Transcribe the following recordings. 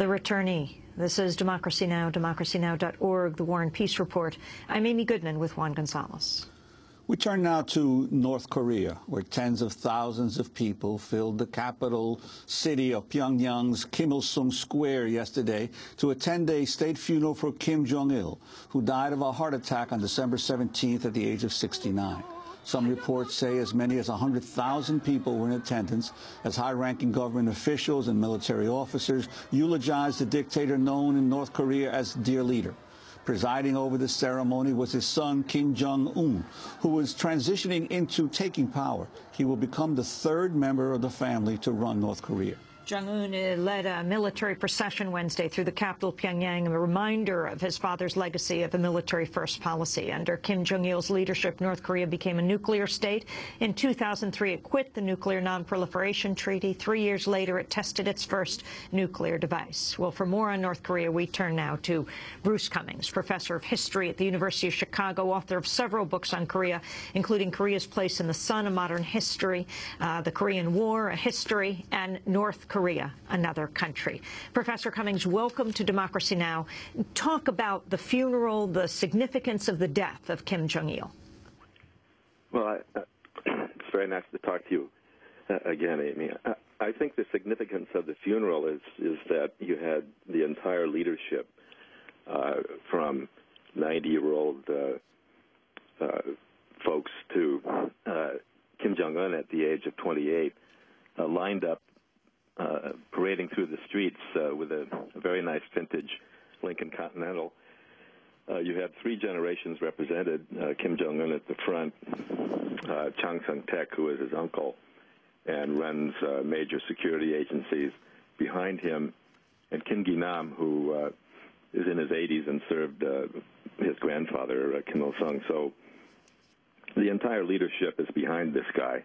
The returnee. This is Democracy Now!, democracynow.org, the War and Peace Report. I'm Amy Goodman with Juan Gonzalez. We turn now to North Korea, where tens of thousands of people filled the capital city of Pyongyang's Kim Il-sung Square yesterday to attend a state funeral for Kim Jong-il, who died of a heart attack on December 17th at the age of 69. Some reports say as many as 100,000 people were in attendance as high-ranking government officials and military officers eulogized the dictator known in North Korea as Dear Leader. Presiding over the ceremony was his son, Kim Jong-un, who was transitioning into taking power. He will become the third member of the family to run North Korea. Jong-un led a military procession Wednesday through the capital, Pyongyang, a reminder of his father's legacy of a military-first policy. Under Kim Jong-il's leadership, North Korea became a nuclear state. In 2003, it quit the Nuclear Non-Proliferation Treaty. 3 years later, it tested its first nuclear device. Well, for more on North Korea, we turn now to Bruce Cummings, professor of history at the University of Chicago, author of several books on Korea, including Korea's Place in the Sun, A Modern History, The Korean War, A History, and North Korea, another country. Professor Cummings, welcome to Democracy Now! Talk about the funeral, the significance of the death of Kim Jong-il. Well, it's very nice to talk to you again, Amy. I think the significance of the funeral is that you had the entire leadership from 90-year-old folks to Kim Jong-un at the age of 28 lined up parading through the streets with a very nice vintage Lincoln Continental. You had three generations represented, Kim Jong-un at the front, Chang Sung-taek, who is his uncle and runs major security agencies behind him, and Kim Gi-nam, who is in his 80s and served his grandfather, Kim Il-sung. So the entire leadership is behind this guy.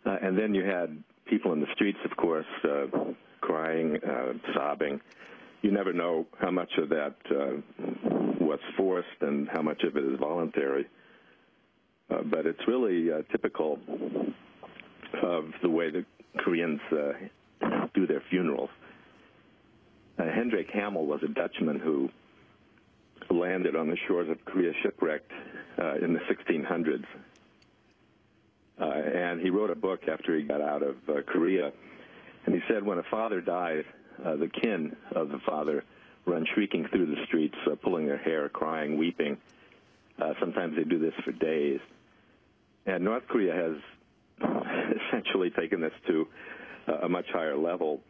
And then you had people in the streets, of course, crying, sobbing. You never know how much of that was forced and how much of it is voluntary. But it's really typical of the way the Koreans do their funerals. Hendrik Hamel was a Dutchman who landed on the shores of Korea shipwrecked in the 1600s. And he wrote a book after he got out of Korea. And he said when a father dies, the kin of the father run shrieking through the streets, pulling their hair, crying, weeping. Sometimes they do this for days. And North Korea has essentially taken this to a much higher level,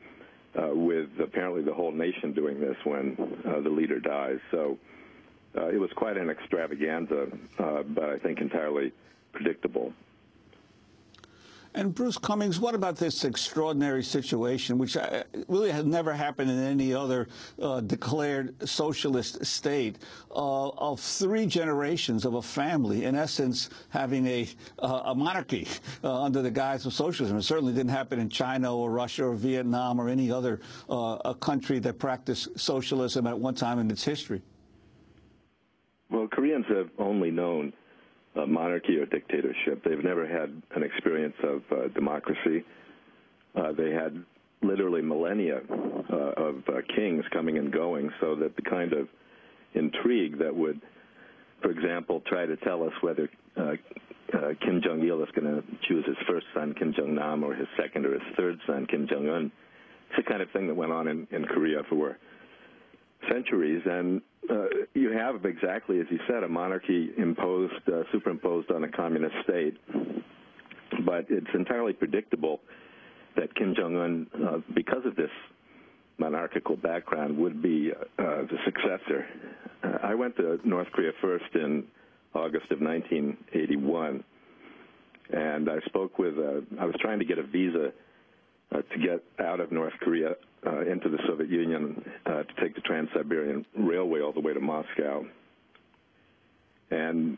with apparently the whole nation doing this when the leader dies. So it was quite an extravaganza, but I think entirely predictable. And Bruce Cummings, what about this extraordinary situation, which really has never happened in any other declared socialist state, of three generations of a family, in essence, having a monarchy under the guise of socialism? It certainly didn't happen in China or Russia or Vietnam or any other country that practiced socialism at one time in its history. Well, Koreans have only known monarchy or dictatorship. They've never had an experience of democracy. They had literally millennia of kings coming and going, so that the kind of intrigue that would, for example, try to tell us whether Kim Jong-il is going to choose his first son, Kim Jong-nam, or his second or his third son, Kim Jong-un, it's the kind of thing that went on in Korea for centuries. And you have, exactly as you said, a monarchy imposed, superimposed on a communist state. But it's entirely predictable that Kim Jong-un, because of this monarchical background, would be the successor. I went to North Korea first in August of 1981, and I spoke with, I was trying to get a visa to get out of North Korea into the Soviet Union to take the Trans-Siberian Railway all the way to Moscow. And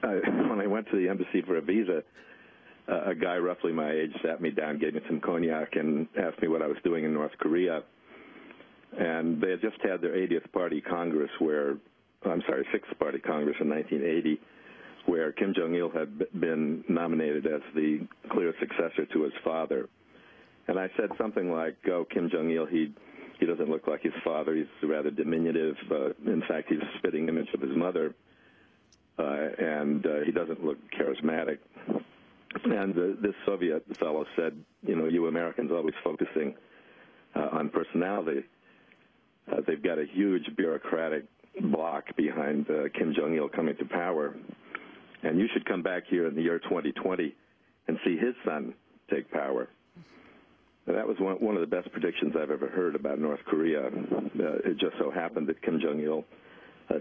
when I went to the embassy for a visa, a guy roughly my age sat me down, gave me some cognac, and asked me what I was doing in North Korea. And they had just had their 80th Party Congress where, I'm sorry, 6th Party Congress in 1980, where Kim Jong-il had been nominated as the clear successor to his father. And I said something like, oh, Kim Jong-il, he He doesn't look like his father. He's rather diminutive. In fact, he's a spitting image of his mother, and he doesn't look charismatic. And this Soviet fellow said, you know, you Americans always focusing on personality. They've got a huge bureaucratic block behind Kim Jong-il coming to power, and you should come back here in the year 2020 and see his son take power. And that was one of the best predictions I've ever heard about North Korea. It just so happened that Kim Jong-il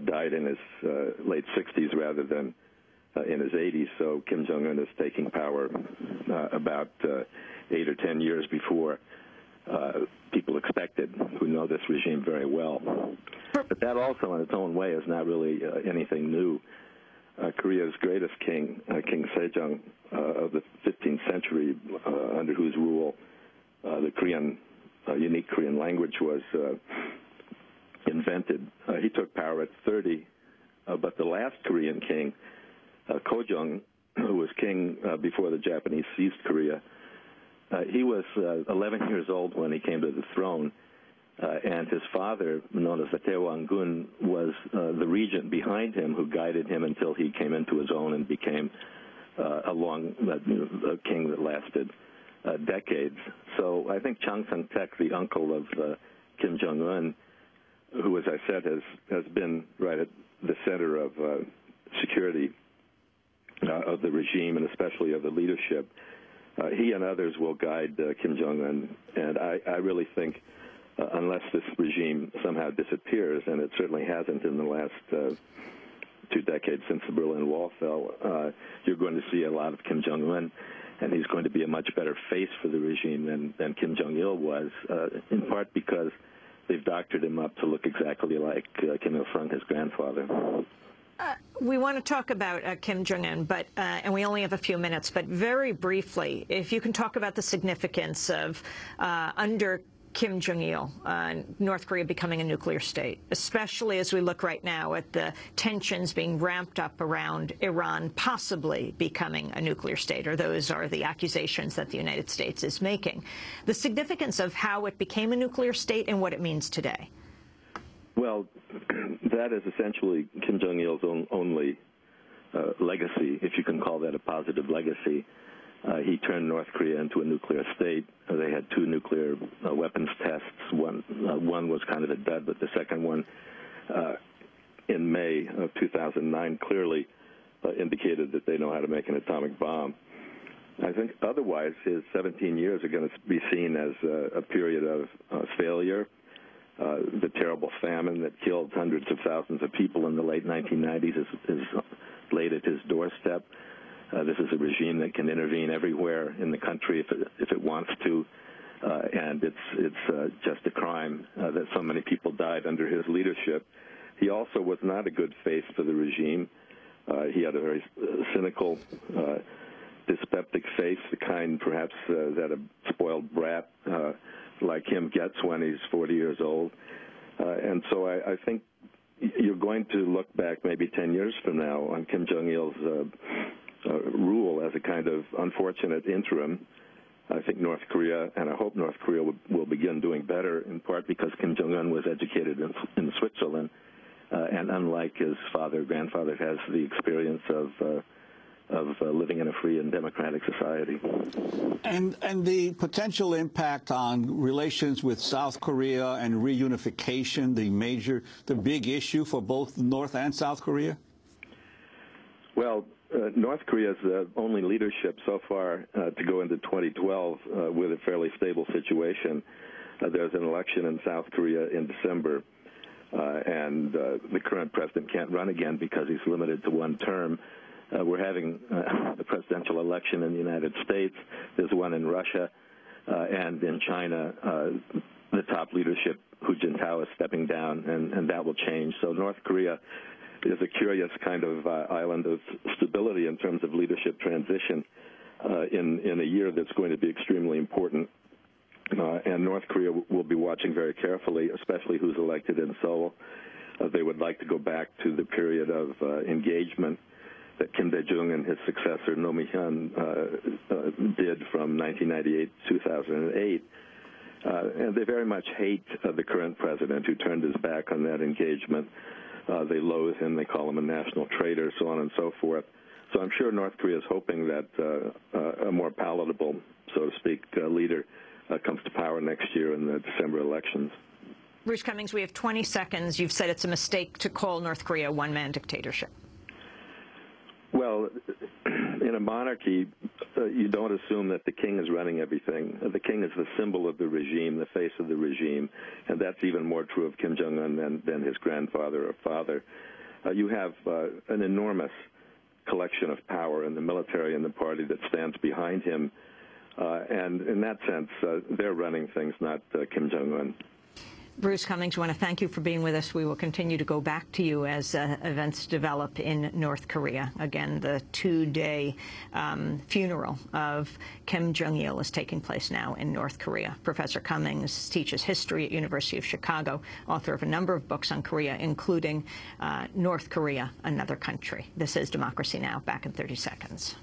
died in his late 60s rather than in his 80s, so Kim Jong-un is taking power about 8 or 10 years before people expected, who know this regime very well. But that also, in its own way, is not really anything new. Korea's greatest king, King Sejong of the 15th century, under whose rule the unique Korean language was invented. He took power at 30, but the last Korean king, Kojong, who was king before the Japanese seized Korea, he was 11 years old when he came to the throne, and his father, known as the Taewanggun, was the regent behind him who guided him until he came into his own and became a king that lasted decades. So I think Chang Sang-tek, the uncle of Kim Jong-un, who, as I said, has been right at the center of security of the regime and especially of the leadership, he and others will guide Kim Jong-un. And I really think unless this regime somehow disappears, and it certainly hasn't in the last 2 decades since the Berlin Wall fell, you're going to see a lot of Kim Jong-un, and he's going to be a much better face for the regime than Kim Jong-il was, in part because they've doctored him up to look exactly like Kim Il-sung, his grandfather. We want to talk about Kim Jong-un, but and we only have a few minutes, but very briefly, if you can talk about the significance of under Kim Jong-il, North Korea becoming a nuclear state, especially as we look right now at the tensions being ramped up around Iran possibly becoming a nuclear state, or those are the accusations that the United States is making. The significance of how it became a nuclear state and what it means today. Well, that is essentially Kim Jong-il's only legacy, if you can call that a positive legacy. He turned North Korea into a nuclear state. They had 2 nuclear weapons tests. One was kind of a dud, but the second one in May of 2009 clearly indicated that they know how to make an atomic bomb. I think otherwise his 17 years are going to be seen as a period of failure. The terrible famine that killed hundreds of thousands of people in the late 1990s is laid at his doorstep. This is a regime that can intervene everywhere in the country if it wants to, and it's just a crime that so many people died under his leadership. He also was not a good face for the regime. He had a very cynical, dyspeptic face, the kind perhaps that a spoiled brat like him gets when he's 40 years old. And so I think you're going to look back maybe 10 years from now on Kim Jong-il's rule as a kind of unfortunate interim. I think North Korea, and I hope North Korea will begin doing better, in part because Kim Jong-un was educated in Switzerland, and unlike his grandfather, has the experience of living in a free and democratic society. And the potential impact on relations with South Korea and reunification, the big issue for both North and South Korea? Well, North Korea's only leadership so far to go into 2012 with a fairly stable situation. There's an election in South Korea in December, and the current president can't run again because he's limited to 1 term. We're having a presidential election in the United States. There's one in Russia, and in China, the top leadership, Hu Jintao, is stepping down, and that will change. So North Korea is a curious kind of island of stability in terms of leadership transition in a year that's going to be extremely important. And North Korea will be watching very carefully, especially who's elected in Seoul. They would like to go back to the period of engagement that Kim Dae-jung and his successor, Roh Moo-hyun, did from 1998 to 2008. And they very much hate the current president, who turned his back on that engagement. They loathe him. They call him a national traitor, so on and so forth. So I'm sure North Korea is hoping that a more palatable, so to speak, leader comes to power next year in the December elections. Bruce Cummings, we have 20 seconds. You've said it's a mistake to call North Korea a one-man dictatorship. Well, in a monarchy, you don't assume that the king is running everything. The king is the symbol of the regime, the face of the regime, and that's even more true of Kim Jong-un than his grandfather or father. You have an enormous collection of power in the military and the party that stands behind him, and in that sense, they're running things, not Kim Jong-un. Bruce Cummings, we want to thank you for being with us. We will continue to go back to you as events develop in North Korea. Again, the two-day funeral of Kim Jong-il is taking place now in North Korea. Professor Cummings teaches history at University of Chicago, author of a number of books on Korea, including North Korea, Another Country. This is Democracy Now! Back in 30 seconds.